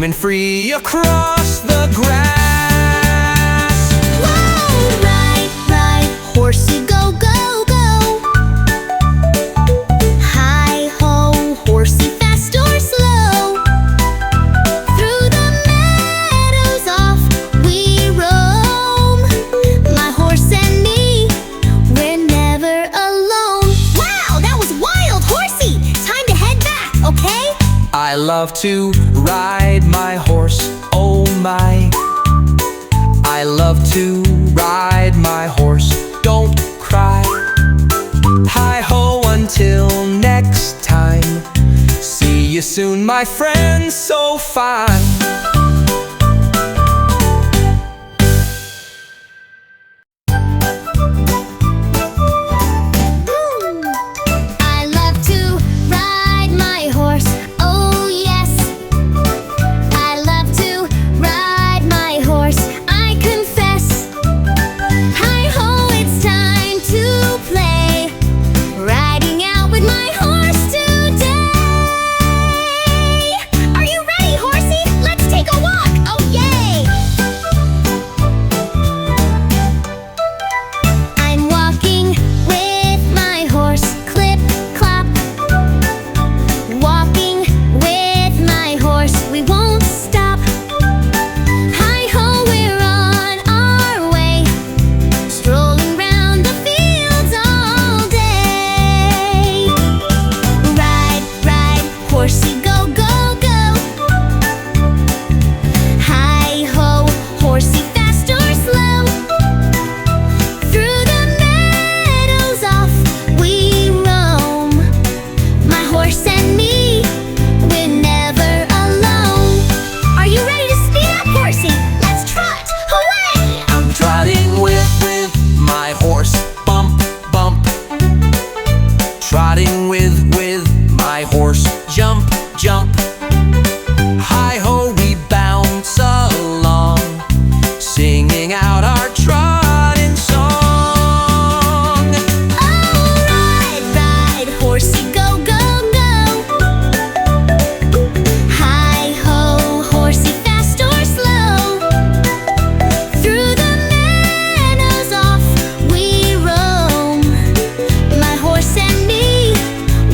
zooming free across the grass. Whoa, ride, ride, horsey, go, go, go. Hi-ho, horsey, fast or slow. Through the meadows off we roam. My horse and me, we're never alone. Wow, that was wild, horsey! Time to head back, okay? I love to ride my horse, oh my. I love to ride my horse, don't cry. Hi-ho until next time. See you soon, my friend so fine. I love to ride my horse, oh yes. I love to ride my horse, I confess. Hi-ho, it's time to play, riding out with my horse today. Are you ready, horsey? Let's take a walk, oh yay! I'm walking with my horse, clip, clop. Walking with my horse, we won't stop. Hi-ho, we're on our way, strolling round the fields all day. Ride, ride, horsey, go, go, go. Hi-ho, horsey, fast or slow. Through the meadows off we roam. My horse and me, we're never alone. Are you ready to speed up, horsey? Let's trot, hooray! I'm trotting with my horse, bump, bump. Trotting with my horse, jump, jump. Hi-ho, we bounce along, singing out our trotting song. Oh, ride, ride, horsey, go, go, go. Hi-ho, horsey, fast or slow. Through the meadows off we roam. My horse and me,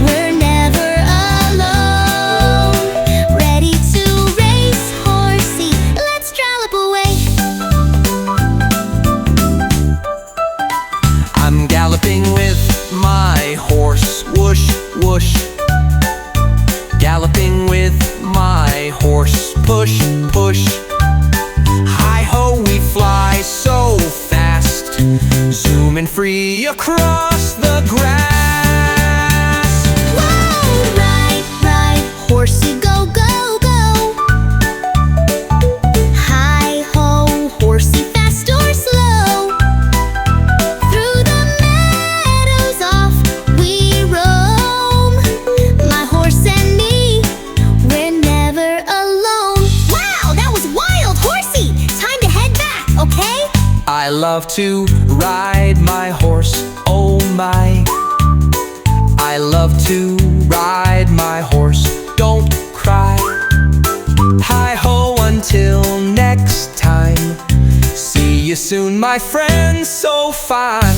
we're never alone. Ready to race, horsey, let's trollop away. I'm galloping with my horse, whoosh, whoosh. Galloping with my horse, push, push. Hi-ho, we fly so fast, zooming free across the grass. Whoa, ride, ride, horsey, go, go, go. Hi-ho, horsey, fast or slow. Through the meadows off we roam. My horse and me, we're never alone. Wow, that was wild, horsey! Time to head back, okay? I love to ride my horse, oh my. I love to ride my horse, don't cry. Hi-ho until next time. See you soon, my friend so fine.